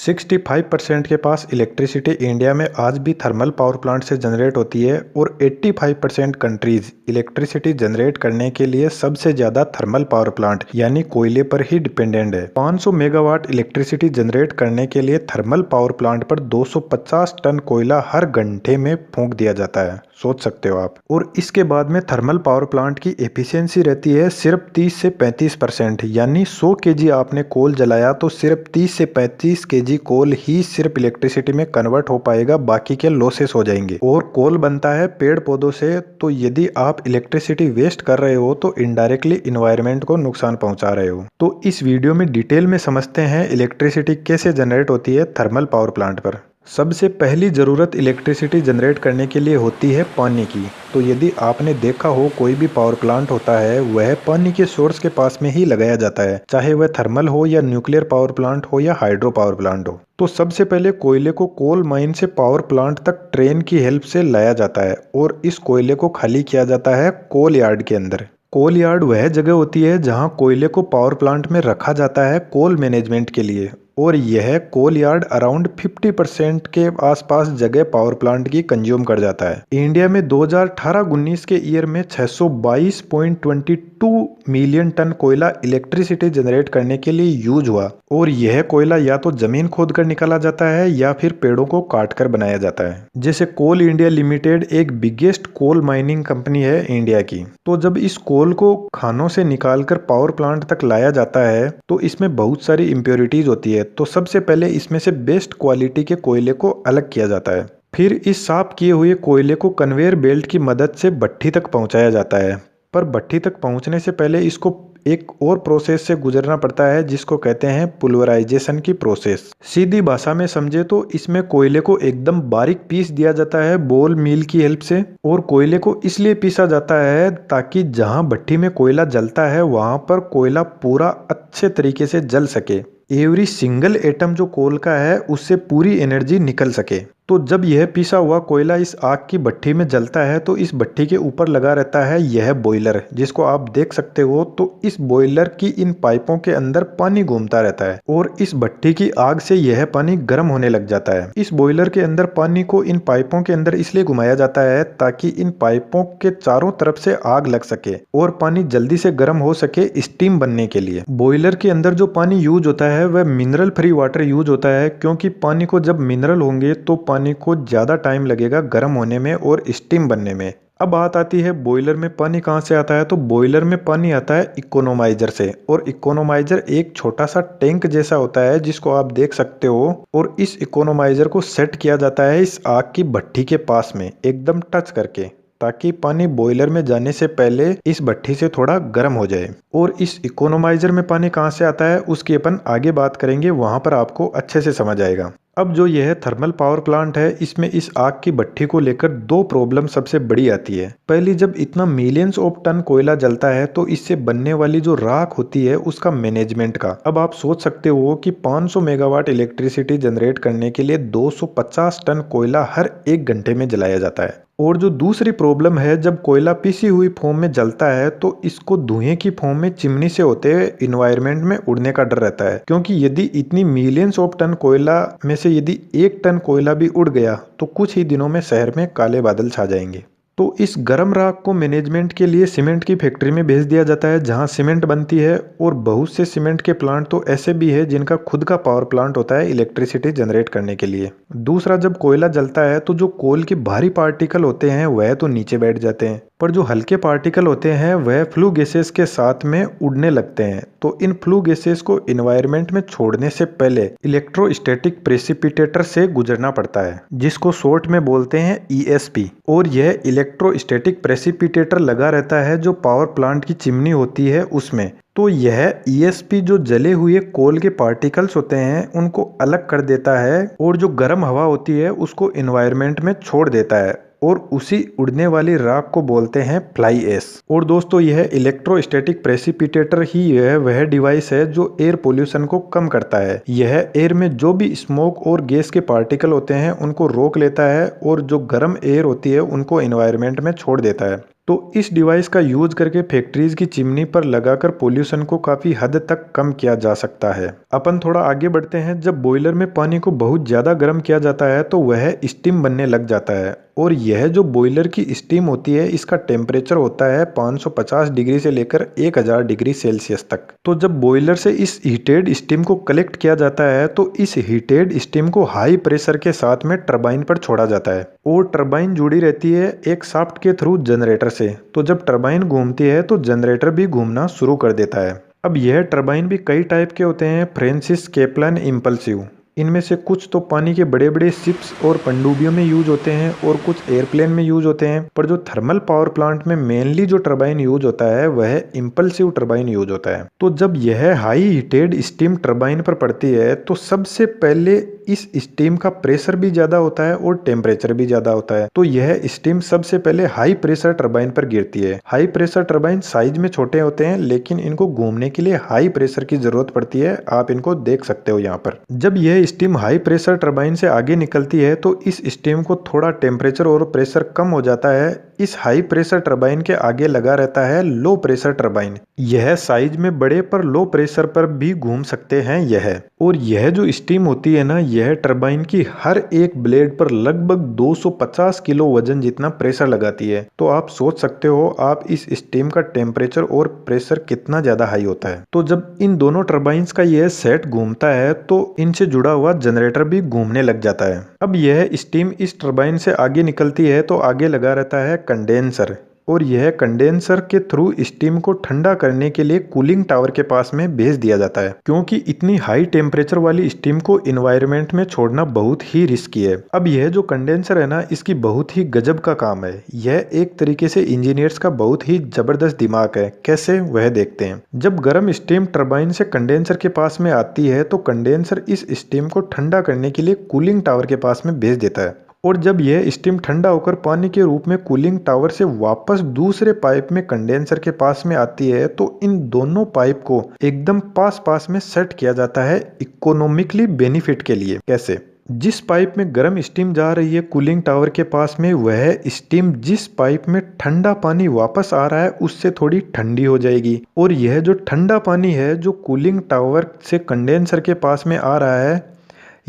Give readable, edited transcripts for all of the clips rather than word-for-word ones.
65% के पास electricity India में आज भी थर्मल पावर प्लांट से जनरेट होती है और 85% कंट्रीज इलेक्ट्रिसिटी जनरेट करने के लिए सबसे ज्यादा थर्मल पावर प्लांट यानी कोयले पर ही डिपेंडेंट है। 500 मेगावाट इलेक्ट्रिसिटी जनरेट करने के लिए थर्मल पावर प्लांट पर 250 टन कोयला हर घंटे में फूंक दिया जाता है, सोच सकते हो आप। और इसके बाद में थर्मल पावर प्लांट की एफिशिएंसी रहती है सिर्फ 30 से 35%, यानी 100 केजी आपने कोल जलाया तो सिर्फ 30 से 35 केजी कोल ही सिर्फ इलेक्ट्रिसिटी में कन्वर्ट हो पाएगा, बाकी के लॉसेस हो जाएंगे। और कोल बनता है पेड़ पौधों से, तो यदि आप इलेक्ट्रिसिटी वेस्ट कर रहे हो तो इनडायरेक्टली इन्वायरमेंट को नुकसान पहुंचा रहे हो। तो इस वीडियो में डिटेल में समझते हैं इलेक्ट्रिसिटी कैसे जनरेट होती है थर्मल पावर प्लांट पर। सबसे पहली ज़रूरत इलेक्ट्रिसिटी जनरेट करने के लिए होती है पानी की। तो यदि आपने देखा हो कोई भी पावर प्लांट होता है वह पानी के सोर्स के पास में ही लगाया जाता है, चाहे वह थर्मल हो या न्यूक्लियर पावर प्लांट हो या हाइड्रो पावर प्लांट हो। तो सबसे पहले कोयले को कोल माइन से पावर प्लांट तक ट्रेन की हेल्प से लाया जाता है और इस कोयले को खाली किया जाता है कोल यार्ड के अंदर। कोल यार्ड वह जगह होती है जहां कोयले को पावर प्लांट में रखा जाता है कोल मैनेजमेंट के लिए, और यह कोल यार्ड अराउंड 50% के आसपास जगह पावर प्लांट की कंज्यूम कर जाता है। इंडिया में 2018-19 के ईयर में 622.22 मिलियन टन कोयला इलेक्ट्रिसिटी जनरेट करने के लिए यूज हुआ, और यह कोयला या तो जमीन खोद कर निकाला जाता है या फिर पेड़ों को काट कर बनाया जाता है। जैसे कोल इंडिया लिमिटेड एक बिगेस्ट कोल माइनिंग कंपनी है इंडिया की। तो जब इस कोल को खानों से निकालकर पावर प्लांट तक लाया जाता है तो इसमें बहुत सारी इम्प्योरिटीज होती है। तो सबसे पहले इसमें से बेस्ट क्वालिटी के कोयले को अलग किया जाता है, फिर इस साफ किए हुए कोयले को कन्वेयर बेल्ट की मदद से भट्ठी तक पहुंचाया जाता है। पर भट्ठी तक पहुंचने से पहले इसको एक और प्रोसेस से गुजरना पड़ता है जिसको कहते हैं पुल्वराइजेशन की प्रोसेस। सीधी भाषा में समझे तो इसमें कोयले को एकदम बारीक पीस दिया जाता है बॉल मिल की हेल्प से। और कोयले को इसलिए पीसा जाता है ताकि जहां भट्ठी में कोयला जलता है वहां पर कोयला पूरा अच्छे तरीके से जल सके, एवरी सिंगल एटम जो कोल का है उससे पूरी एनर्जी निकल सके। तो जब यह पिसा हुआ कोयला इस आग की भट्ठी में जलता है तो इस भट्ठी के ऊपर लगा रहता है यह बॉयलर, जिसको आप देख सकते हो। तो इस बॉयलर की इन पाइपों के अंदर पानी घूमता रहता है और इस भट्ठी की आग से यह पानी गर्म होने लग जाता है। इस बॉयलर के अंदर पानी को इन पाइपों के अंदर इसलिए घुमाया जाता है ताकि इन पाइपों के चारों तरफ से आग लग सके और पानी जल्दी से गर्म हो सके स्टीम बनने के लिए। बॉयलर के अंदर जो पानी यूज होता है वह मिनरल फ्री वाटर यूज होता है, क्योंकि पानी को जब मिनरल होंगे तो पानी को ज्यादा टाइम लगेगा गर्म होने में और स्टीम बनने में। अब बात आती है बॉयलर में पानी कहां से आता है। तो बॉयलर में पानी आता है इकोनोमाइजर से, और इकोनोमाइजर एक छोटा सा टैंक जैसा होता है जिसको आप देख सकते हो। और इस इकोनोमाइजर को सेट किया जाता है इस आग की भट्ठी के पास में एकदम टच करके, ताकि पानी बॉयलर में जाने से पहले इस भट्ठी से थोड़ा गर्म हो जाए। और इस इकोनोमाइजर में पानी कहां से आता है उसकी अपन आगे बात करेंगे, वहां पर आपको अच्छे से समझ आएगा। अब जो यह थर्मल पावर प्लांट है इसमें इस आग की भट्ठी को लेकर दो प्रॉब्लम सबसे बड़ी आती है। पहली, जब इतना मिलियंस ऑफ टन कोयला जलता है तो इससे बनने वाली जो राख होती है उसका मैनेजमेंट का। अब आप सोच सकते हो कि 500 मेगावाट इलेक्ट्रिसिटी जनरेट करने के लिए 250 टन कोयला हर 1 घंटे में जलाया जाता है। और जो दूसरी प्रॉब्लम है, जब कोयला पिसी हुई फॉर्म में जलता है तो इसको धुएं की फॉर्म में चिमनी से होते हुए इन्वायरमेंट में उड़ने का डर रहता है, क्योंकि यदि इतनी मिलियंस ऑफ टन कोयला में से यदि 1 टन कोयला भी उड़ गया तो कुछ ही दिनों में शहर में काले बादल छा जाएंगे। तो इस गर्म राख को मैनेजमेंट के लिए सीमेंट की फैक्ट्री में भेज दिया जाता है जहां सीमेंट बनती है। और बहुत से सीमेंट के प्लांट तो ऐसे भी है जिनका खुद का पावर प्लांट होता है इलेक्ट्रिसिटी जनरेट करने के लिए। दूसरा, जब कोयला जलता है तो जो कोल के भारी पार्टिकल होते हैं वह तो नीचे बैठ जाते हैं, पर जो हल्के पार्टिकल होते हैं वह फ्लू गैसेस के साथ में उड़ने लगते हैं। तो इन फ्लू गैसेस को एनवायरनमेंट में छोड़ने से पहले इलेक्ट्रोस्टैटिक प्रेसिपिटेटर से गुजरना पड़ता है, जिसको शॉर्ट में बोलते हैं ESP। और यह इलेक्ट्रोस्टैटिक प्रेसिपिटेटर लगा रहता है जो पावर प्लांट की चिमनी होती है उसमें। तो यह ESP जो जले हुए कोल के पार्टिकल्स होते हैं उनको अलग कर देता है और जो गर्म हवा होती है उसको एनवायरनमेंट में छोड़ देता है, और उसी उड़ने वाली राख को बोलते हैं फ्लाई ऐश। और दोस्तों, यह इलेक्ट्रोस्टैटिक प्रेसिपिटेटर ही यह वह डिवाइस है जो एयर पोल्यूशन को कम करता है। यह एयर में जो भी स्मोक और गैस के पार्टिकल होते हैं उनको रोक लेता है और जो गर्म एयर होती है उनको एनवायरनमेंट में छोड़ देता है। तो इस डिवाइस का यूज करके फैक्ट्रीज की चिमनी पर लगाकर पोल्यूशन को काफी हद तक कम किया जा सकता है। अपन थोड़ा आगे बढ़ते हैं। जब बॉयलर में पानी को बहुत ज्यादा गर्म किया जाता है तो वह स्टीम बनने लग जाता है, और यह जो बॉयलर की स्टीम होती है इसका टेम्परेचर होता है 550 डिग्री से लेकर 1000 डिग्री सेल्सियस तक। तो जब बॉयलर से इस हीटेड स्टीम को कलेक्ट किया जाता है तो इस हीटेड स्टीम को हाई प्रेशर के साथ में टरबाइन पर छोड़ा जाता है, और टरबाइन जुड़ी रहती है एक शाफ्ट के थ्रू जनरेटर से। तो जब टरबाइन घूमती है तो जनरेटर भी घूमना शुरू कर देता है। अब यह टरबाइन भी कई टाइप के होते हैं, फ्रांसिस, केपलन, इम्पल्सिव। इनमें से कुछ तो पानी के बड़े बड़े शिप्स और पनडुब्बियों में यूज होते हैं और कुछ एयरप्लेन में यूज होते हैं, पर जो थर्मल पावर प्लांट में मेनली जो टरबाइन यूज होता है वह इम्पल्सिव टरबाइन यूज होता है। तो जब यह हाई हीटेड स्टीम टरबाइन पर पड़ती है तो सबसे पहले इस स्टीम का प्रेशर भी ज्यादा होता है और टेम्परेचर भी ज्यादा होता है। तो यह स्टीम सबसे पहले हाई प्रेशर टरबाइन पर गिरती है। हाई प्रेशर टरबाइन साइज में छोटे होते हैं, लेकिन इनको घूमने के लिए हाई प्रेशर की जरूरत पड़ती है। आप इनको देख सकते हो यहाँ पर। जब यह स्टीम हाई प्रेशर टरबाइन से आगे निकलती है तो इस स्टीम को थोड़ा टेम्परेचर और प्रेशर कम हो जाता है। इस हाई प्रेशर टरबाइन के आगे लगा रहता है लो प्रेशर टरबाइन। यह साइज में बड़े पर लो प्रेशर पर भी घूम सकते हैं यह। और यह जो स्टीम होती है ना, यह टरबाइन की हर एक ब्लेड पर लगभग 250 किलो वजन जितना प्रेशर लगाती है। तो आप सोच सकते हो आप इस स्टीम का टेम्परेचर और प्रेशर कितना ज्यादा हाई होता है। तो जब इन दोनों टरबाइंस का यह सेट घूमता है तो इनसे जुड़ा हुआ जनरेटर भी घूमने लग जाता है। अब यह स्टीम इस टरबाइन से आगे निकलती है तो आगे लगा रहता है कंडेंसर, और यह कंडेंसर के थ्रू स्टीम को ठंडा करने के लिए कूलिंग टावर के पास में भेज दिया जाता है, क्योंकि इतनी हाई टेम्परेचर वाली स्टीम को इन्वायरमेंट में छोड़ना बहुत ही रिस्की है। अब यह जो कंडेंसर है ना, इसकी बहुत ही गजब का काम है। यह एक तरीके से इंजीनियर्स का बहुत ही जबरदस्त दिमाग है। कैसे, वह देखते हैं। जब गर्म स्टीम टरबाइन से कंडेंसर के पास में आती है तो कंडेंसर इस स्टीम को ठंडा करने के लिए कूलिंग टावर के पास में भेज देता है, और जब यह स्टीम ठंडा होकर पानी के रूप में कूलिंग टावर से वापस दूसरे पाइप में कंडेंसर के पास में आती है तो इन दोनों पाइप को एकदम पास पास में सेट किया जाता है इकोनॉमिकली बेनिफिट के लिए। कैसे? जिस पाइप में गर्म स्टीम जा रही है कूलिंग टावर के पास में, वह स्टीम जिस पाइप में ठंडा पानी वापस आ रहा है उससे थोड़ी ठंडी हो जाएगी, और यह जो ठंडा पानी है जो कूलिंग टावर से कंडेंसर के पास में आ रहा है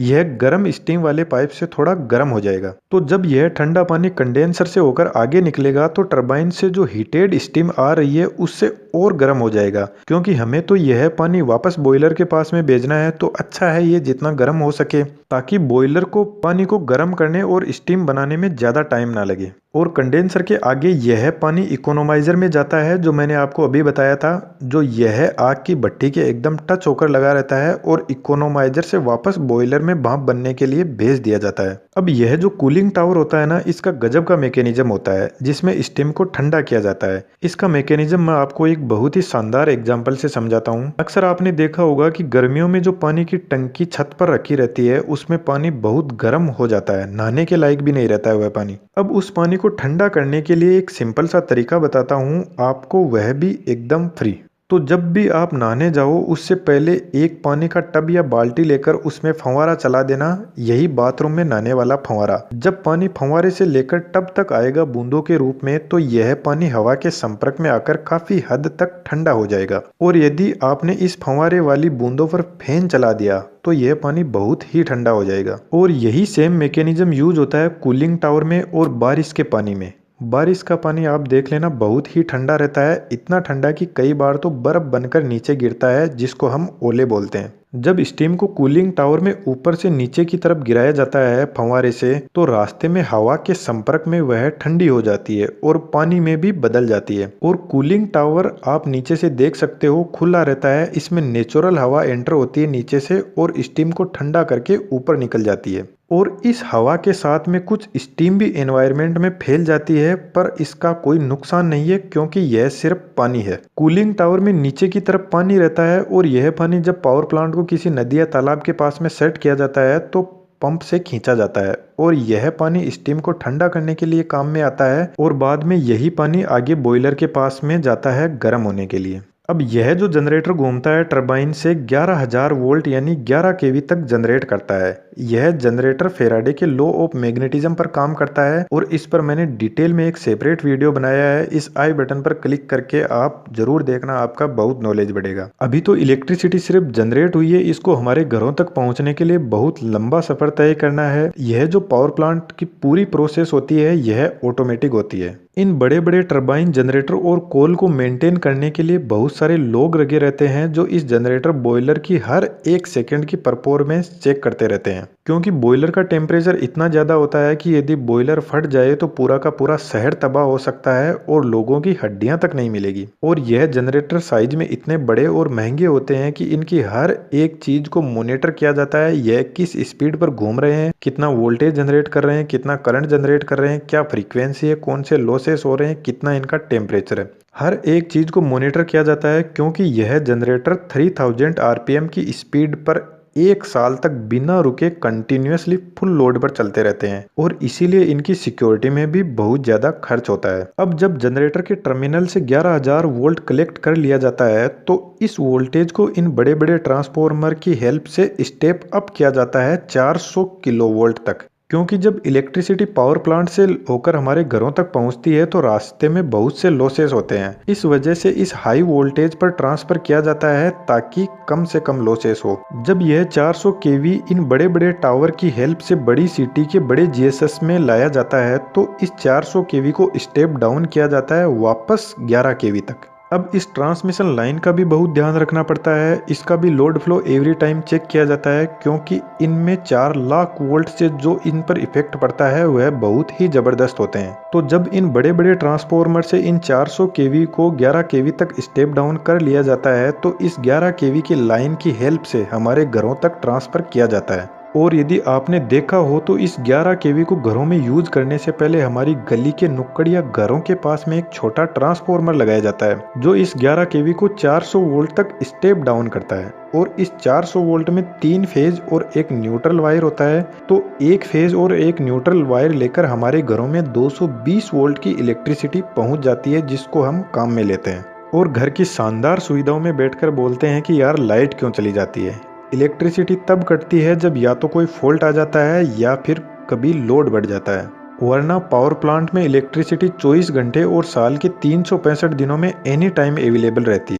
यह गर्म स्टीम वाले पाइप से थोड़ा गर्म हो जाएगा। तो जब यह ठंडा पानी कंडेंसर से होकर आगे निकलेगा तो टरबाइन से जो हीटेड स्टीम आ रही है उससे और गर्म हो जाएगा, क्योंकि हमें तो यह पानी वापस बॉयलर के पास में भेजना है। तो अच्छा है ये जितना गर्म हो सके, ताकि बॉयलर को पानी को गर्म करने और स्टीम बनाने में ज्यादा टाइम ना लगे। और कंडेंसर के आगे यह पानी इकोनोमाइजर में जाता है, जो मैंने आपको अभी बताया था, जो यह आग की भट्टी के एकदम टच होकर लगा रहता है और इकोनोमाइजर से वापस बॉयलर में भाप बनने के लिए भेज दिया जाता है। अब यह जो कूलिंग टावर होता है ना, इसका गजब का मैकेनिज्म होता है जिसमें स्टीम को ठंडा किया जाता है। इसका मैकेनिज्म मैं आपको एक बहुत ही शानदार एग्जाम्पल से समझाता हूँ। अक्सर आपने देखा होगा कि गर्मियों में जो पानी की टंकी छत पर रखी रहती है उसमें पानी बहुत गर्म हो जाता है, नहाने के लायक भी नहीं रहता है वह पानी। अब उस पानी को ठंडा करने के लिए एक सिंपल सा तरीका बताता हूँ आपको, वह भी एकदम फ्री। तो जब भी आप नहाने जाओ उससे पहले एक पानी का टब या बाल्टी लेकर उसमें फंवारा चला देना, यही बाथरूम में नहाने वाला फंवारा। जब पानी फंवारे से लेकर टब तक आएगा बूंदों के रूप में, तो यह पानी हवा के संपर्क में आकर काफी हद तक ठंडा हो जाएगा। और यदि आपने इस फंवारे वाली बूंदों पर फैन चला दिया तो यह पानी बहुत ही ठंडा हो जाएगा। और यही सेम मैकेनिज्म यूज होता है कूलिंग टावर में और बारिश के पानी में। बारिश का पानी आप देख लेना बहुत ही ठंडा रहता है, इतना ठंडा कि कई बार तो बर्फ बनकर नीचे गिरता है, जिसको हम ओले बोलते हैं। जब स्टीम को कूलिंग टावर में ऊपर से नीचे की तरफ गिराया जाता है फंवारे से, तो रास्ते में हवा के संपर्क में वह ठंडी हो जाती है और पानी में भी बदल जाती है। और कूलिंग टावर आप नीचे से देख सकते हो खुला रहता है, इसमें नेचुरल हवा एंटर होती है नीचे से और स्टीम को ठंडा करके ऊपर निकल जाती है। और इस हवा के साथ में कुछ स्टीम भी एनवायरनमेंट में फैल जाती है, पर इसका कोई नुकसान नहीं है क्योंकि यह सिर्फ पानी है। कूलिंग टावर में नीचे की तरफ पानी रहता है और यह पानी जब पावर प्लांट को किसी नदी या तालाब के पास में सेट किया जाता है तो पंप से खींचा जाता है और यह पानी स्टीम को ठंडा करने के लिए काम में आता है, और बाद में यही पानी आगे बॉयलर के पास में जाता है गर्म होने के लिए। अब यह जो जनरेटर घूमता है टरबाइन से 11,000 वोल्ट यानी 11 केवी तक जनरेट करता है। यह जनरेटर फेराडे के लॉ ऑफ मैग्नेटिज्म पर काम करता है और इस पर मैंने डिटेल में एक सेपरेट वीडियो बनाया है। इस आई बटन पर क्लिक करके आप जरूर देखना, आपका बहुत नॉलेज बढ़ेगा। अभी तो इलेक्ट्रिसिटी सिर्फ जनरेट हुई है, इसको हमारे घरों तक पहुंचने के लिए बहुत लंबा सफर तय करना है। यह जो पावर प्लांट की पूरी प्रोसेस होती है यह ऑटोमेटिक होती है। इन बड़े बड़े टरबाइन जनरेटर और कोल को मेंटेन करने के लिए बहुत सारे लोग लगे रहते हैं जो इस जनरेटर बॉयलर की हर एक सेकंड की परफॉर्मेंस चेक करते रहते हैं, क्योंकि बॉयलर का टेम्परेचर इतना ज़्यादा होता है कि यदि बॉयलर फट जाए तो पूरा का पूरा शहर तबाह हो सकता है और लोगों की हड्डियां तक नहीं मिलेगी। और यह जनरेटर साइज में इतने बड़े और महंगे होते हैं कि इनकी हर एक चीज को मॉनिटर किया जाता है। यह किस स्पीड पर घूम रहे हैं, कितना वोल्टेज जनरेट कर रहे हैं, कितना करंट जनरेट कर रहे हैं, क्या फ्रीक्वेंसी है, कौन से लॉसेस हो रहे हैं, कितना इनका टेम्परेचर है, हर एक चीज को मॉनिटर किया जाता है। क्योंकि यह जनरेटर 3000 आरपीएम की स्पीड पर 1 साल तक बिना रुके कंटिन्यूअसली फुल लोड पर चलते रहते हैं और इसीलिए इनकी सिक्योरिटी में भी बहुत ज्यादा खर्च होता है। अब जब जनरेटर के टर्मिनल से 11,000 वोल्ट कलेक्ट कर लिया जाता है तो इस वोल्टेज को इन बड़े बड़े ट्रांसफॉर्मर की हेल्प से स्टेप अप किया जाता है 400 किलो वोल्ट तक। क्योंकि जब इलेक्ट्रिसिटी पावर प्लांट से होकर हमारे घरों तक पहुंचती है तो रास्ते में बहुत से लॉसेस होते हैं। इस वजह से इस हाई वोल्टेज पर ट्रांसफर किया जाता है ताकि कम से कम लॉसेस हो। जब यह 400 केवी इन बड़े बड़े टावर की हेल्प से बड़ी सिटी के बड़े जीएसएस में लाया जाता है तो इस 400 केवी को स्टेप डाउन किया जाता है वापस 11 केवी तक। अब इस ट्रांसमिशन लाइन का भी बहुत ध्यान रखना पड़ता है। इसका भी load flow every time check किया जाता है क्योंकि इनमें 4 लाख वोल्ट से जो इन पर इफेक्ट पड़ता है वह बहुत ही जबरदस्त होते हैं। तो जब इन बड़े बड़े ट्रांसफॉर्मर से इन 400 केवी को 11 केवी तक स्टेप डाउन कर लिया जाता है तो इस 11 केवी की लाइन की हेल्प से हमारे घरों तक ट्रांसफर किया जाता है। और यदि आपने देखा हो तो इस 11 केवी को घरों में यूज करने से पहले हमारी गली के नुक्कड़ या घरों के पास में एक छोटा ट्रांसफॉर्मर लगाया जाता है जो इस 11 केवी को 400 वोल्ट तक स्टेप डाउन करता है। और इस 400 वोल्ट में 3 फेज और एक न्यूट्रल वायर होता है, तो एक फेज और एक न्यूट्रल वायर लेकर हमारे घरों में 220 वोल्ट की इलेक्ट्रिसिटी पहुंच जाती है जिसको हम काम में लेते हैं। और घर की शानदार सुविधाओं में बैठकर बोलते हैं कि यार लाइट क्यों चली जाती है। इलेक्ट्रिसिटी तब कटती है जब या तो कोई फॉल्ट आ जाता है या फिर कभी लोड बढ़ जाता है, वरना पावर प्लांट में इलेक्ट्रिसिटी 24 घंटे और साल के 365 दिनों में एनी टाइम अवेलेबल रहती है।